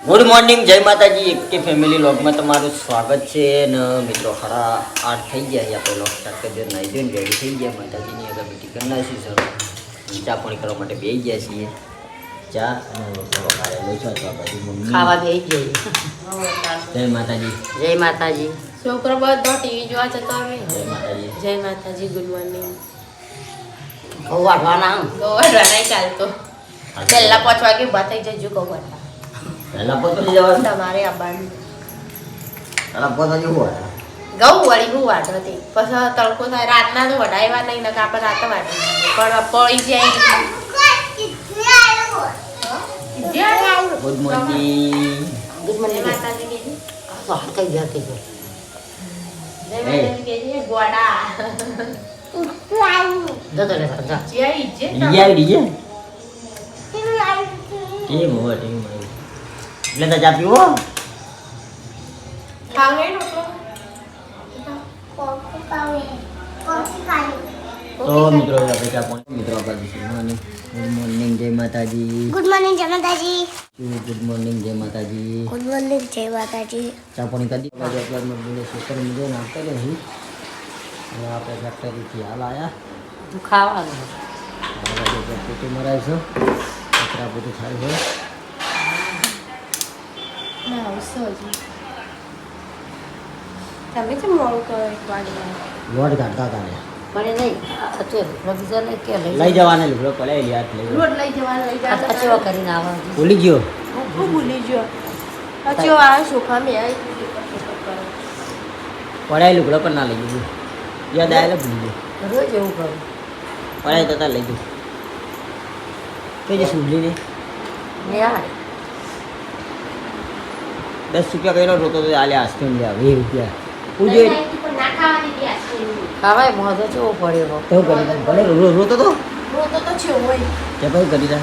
Good morning, જય માતાજી. એક કે ફેમિલી લોગમાં તમારું સ્વાગત છે. ને મિત્રો 8:30 થઈ ગયા. આપણે લોગ સ્ટાર્ટ કરી દે. નાઈ ધોઈને રેડી થઈ ગયા. માતાજીની અગરબત્તી કરી નાખી છે. ચા પાણી કરવા માટે બેસી ગયા છીએ. ચા અને વઘારેલો છે તો બધી મમ્મી ખાવા બેસી જઈએ. જય માતાજી. જય માતાજી. છોકરો બધો ટીવી જોવા જતો આવે. જય માતાજી. જય માતાજી. Good morning. ઘઉં વાટવાના ગોળવા નહીં ચાલતો. પહેલા 5 વાગે ઉભા થઈ જજો ઘઉં વાટવા. પહેલા પોતરી જવાનું. તમારે આવવાનું. પહેલા પોતરી હોય. ઘઉં વળી હું વાટતી. પછી તડકો થાય રાતના તો વઢાવ્યા નહીં ને આપણે રાતે વાટી પણ પડી જાય. Good morning. ગુડ જય મોર્નિંગ. માતાજી કીધી. તો હાથ કઈ ગયા થઈ ગયો. જય માતાજી કીધી. ગોડા. જતો રે જા. જય ઇજ્જત. ડીજે ટીમ હોય ટીમ હોય એટલે તો ચા પીવો. ખાવ નહીં રોટલો. તો મિત્રો આપણે ચા પાણી મિત્રો આપણા ગુડ મોર્નિંગ, જય માતાજી. ગુડ મોર્નિંગ જય માતાજી. ગુડ મોર્નિંગ, જય માતાજી. ગુડ મોર્નિંગ જય માતાજી. ચા પાણી કરી દીધું. આપણે મમ્મીને સિસ્ટર મુજબ નાખતા રહી. હવે આપણે ફેક્ટરીથી હાલ આવ્યા. તું ખાવાનું. પોતું મરાય છે. કચરા પોતું થાય છે. ના આવશે હજી. તમે કેમ મોડું કરો એક વાગે? લોટ કાઢતા હતા ને મને નહીં હતું બીજા નહીં કે લઈ જવાને લુગડો પડે યાદ લઈ જાઓ. રોટ લઈ જવાનું લઈ જવાનું. અચવા કરીને આવવાનું. ભૂલી ગયો. હું ભૂલી ગયો. અચ્છા આ સોફા મેં આવી પડાય લુગડો પણ ના લઈ ગયું. યાદ આવેલા ભૂલી ગયો. રોજ એવું કરું. પડાય તો લઈ ગયું. કઈ જશે ભૂલી નહીં. ને યાર 10 રૂપિયા કર્યો રોતો તો આલે આઈસ્ક્રીમ લે 20 રૂપિયા. હું જોઈએ પણ ના ખાવાની હતી આઈસ્ક્રીમ. ખાવાય મોઢો કેવો પડ્યો. તો કરી દે ભલે રોતો તો રોતો તો છે હોય. કે ભાઈ કરી દે.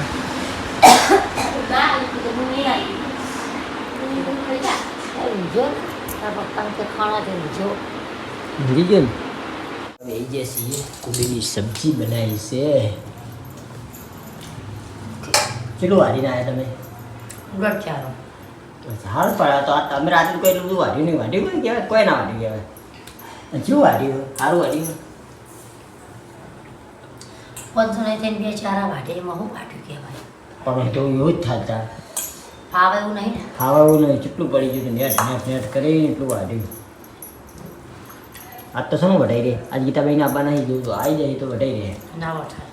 ના આવી તો હું નહીં આવી. જો તારા પપ્પાને કે ખાણા છે જો ભૂલી ગયો ને. હવે એ જે છીએ કુબીની સબ્જી બનાવી છે. કેટલું વારીને આવ્યા તમે? ગઠિયારો. ઝાડ પડ્યા તો આ તમે રાત્રે કોઈ એટલું બધું વાઢ્યું નહીં. વાઢ્યું કોઈ કહેવાય? કોઈ ના વાઢ્યું કહેવાય. શું વાઢ્યું? સારું વાઢ્યું. 5 જણા થઈને 2 ચારા વાટે એમાં હું વાટ્યું કહેવાય. પણ તો એવું જ થતા. ફાવે એવું નહીં ને. ખાવા એવું નહીં. કેટલું પડી ગયું નેટ નેટ નેટ કરીને એટલું વાઢ્યું. આજ તો શું વઢાઈ રહે? આજ ગીતાભાઈને આપવા નહીં જોયું તો આવી જાય તો વઢાઈ રહે. ના વઠાય.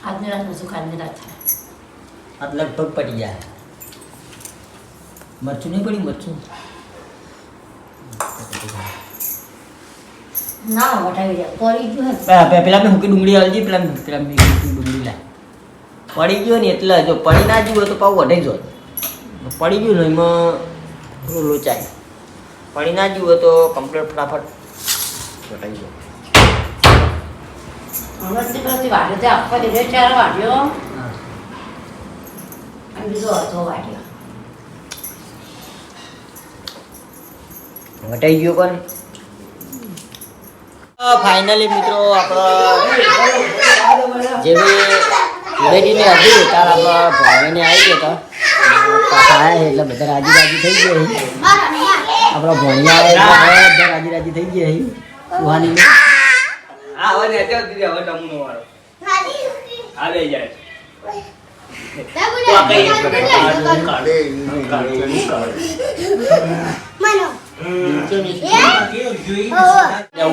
આજની રાત પછી કાલની રાત થાય. આજ લગભગ પડી જાય. મરચું નહીં પડી મરચું. ના વટાવી જાય પડી ગયું હે. પેલા મેં હુકી ડુંગળી આવજી. પેલા મેં ડુંગળી લાય. પડી ગયો ને એટલે જો પડી ના જીવો તો પાવું વઢાઈ જાય. પડી ગયું ને એમાં થોડું લોચાય. પડી ના જીવો તો કમ્પ્લીટ ફટાફટ વઢાઈ જાય. હમણાં પેલાથી વાટ્યો તે આખો દિવસ ચાર વાટ્યો અને બીજો અડધો વાટ્યો. વટાઈ ગયો કોને? ફાઇનલી મિત્રો આપણા જેવી ધૂળેટીની હતી તાર આપણા ભાઈને આવી ગયા હતા. પાછા આવ્યા એટલે બધા રાજી રાજી થઈ ગયા. આપણા ભણિયા બધા રાજી રાજી થઈ ગયા. સુહાની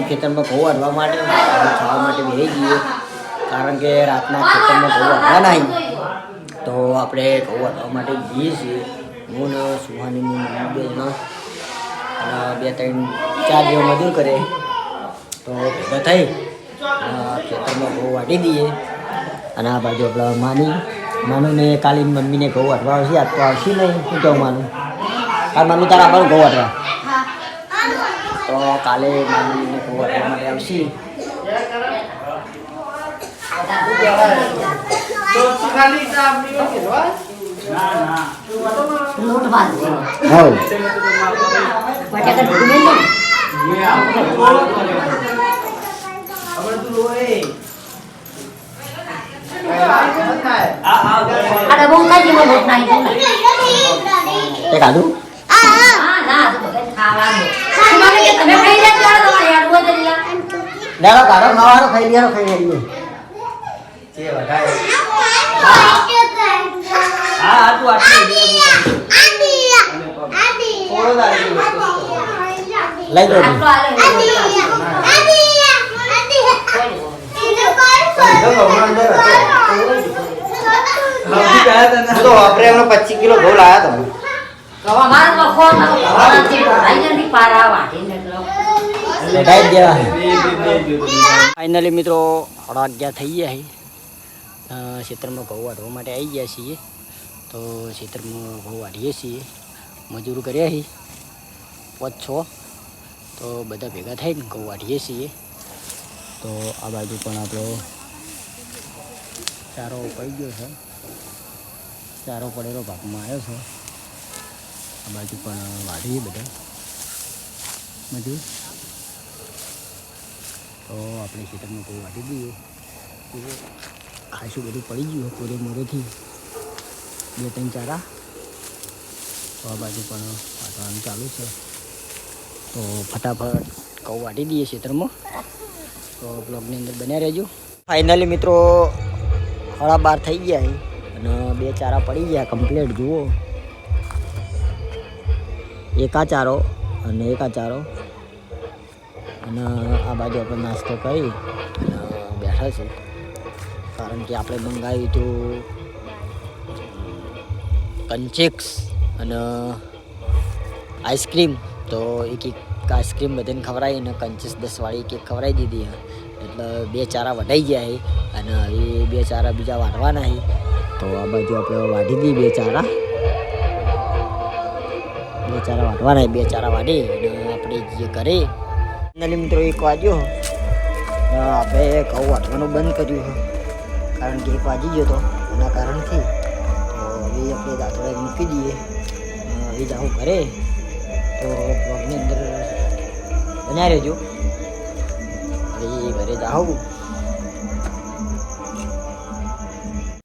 ખેતરમાં ઘઉં વાઢવા માટે ખાવા માટે બેસી જઈએ. કારણ કે રાતના ખેતરમાં ઘઉં વાઢવા નહીં તો આપણે ઘઉં વાઢવા માટે જઈએ છીએ. હું ને સુહાની બે જણા અને 2-3-4 જેવો મજૂર કરે તો ભેગા થઈ ખેતરમાં ઘઉં વાઢી દઈએ. અને આ બાજુ આપણા માનુને કાલે મમ્મીને ઘઉં વાઢવા આવશે. આજ તો આવશે નહીં. શું કહું માનું? કાલ માનું તારા આપણને ઘઉં વાઢવા તો કાલે માનુને ઘઉં વાઢવા માટે આવશે. લોટ બાંધી હા બટાકા ઢોળી લો. અરે બહુ તાજી માં લોટ નાખી દઉં ને. તે ખાધું હા ના તો બધે ખાવાનું તમારે કે તમે ખાઈ લેજો આ તમારે યાર રોજ જ લા. લેલો કાઢો ખાવાનો ખાઈ લેલો ખાઈ લઈએ હા તું આટલું લઈ દો આટલો આલે તો વાપરે એમનો 25 કિલો ઘઉં લાયા તમે કવા માર તો ખોર ના થી ભાઈ જલ્દી પારા વાટીને એટલો લગાઈ દેવા ફાઇનલી મિત્રો 11:30 થઈ ગયા છે ખેતરમાં ઘઉં વાઢવા માટે આવી ગયા છીએ તો ખેતરમાં ઘઉં વાઢીએ છીએ મજૂર કર્યા છે 5-6 તો બધા ભેગા થઈને ઘઉં વાઢીએ છીએ તો આ બાજુ પણ આપણો ચારો પડી ગયો છે ચારો પડેલો ભાગમાં આવ્યો છે આ બાજુ પણ વાઢીએ બધા મજૂર તો આપણે ખેતરમાં ઘઉં વાઢી દઈએ તો ખાસું બધું પડી ગયું પૂરે મોરેથી 2-3 ચારા તો આ બાજુ પણ વાટવાનું ચાલુ છે તો ફટાફટ ઘઉં વાટી દઈએ ખેતરમાં તો બ્લોગની અંદર બન્યા રહેજો ફાઇનલી મિત્રો 12:30 થઈ ગયા છે અને 2 ચારા પડી ગયા કમ્પ્લીટ જુઓ એકા ચારો અને એકા ચારો અને આ બાજુ આપણે નાસ્તો કરી અને બેઠા છે કારણ કે આપણે મંગાવ્યું હતું કંચેક્સ અને આઈસ્ક્રીમ તો એક આઈસ્ક્રીમ બધાને ખવડાવી અને કંચેસ 10 વાળી એક ખવડાવી દીધી એટલે 2 ચારા વટાઈ ગયા છે અને હવે 2 ચારા બીજા વાટવાના છે તો આ બાજુ આપણે વાટી દઈએ 2 ચારા વાટવાના 2 ચારા વાટી અને આપણે જે કરે મિત્રો 1 વાગ્યો આપણે ઘઉં વાટવાનું બંધ કર્યું કારણ કે 1 વાગી ગયો હતો એના કારણથી તો હવે આપણે દાંતડા મૂકી દઈએ હવે જાઉં ઘરે તો બ્લોગની અંદર બનાવી રહેજો હવે ઘરે જાઉં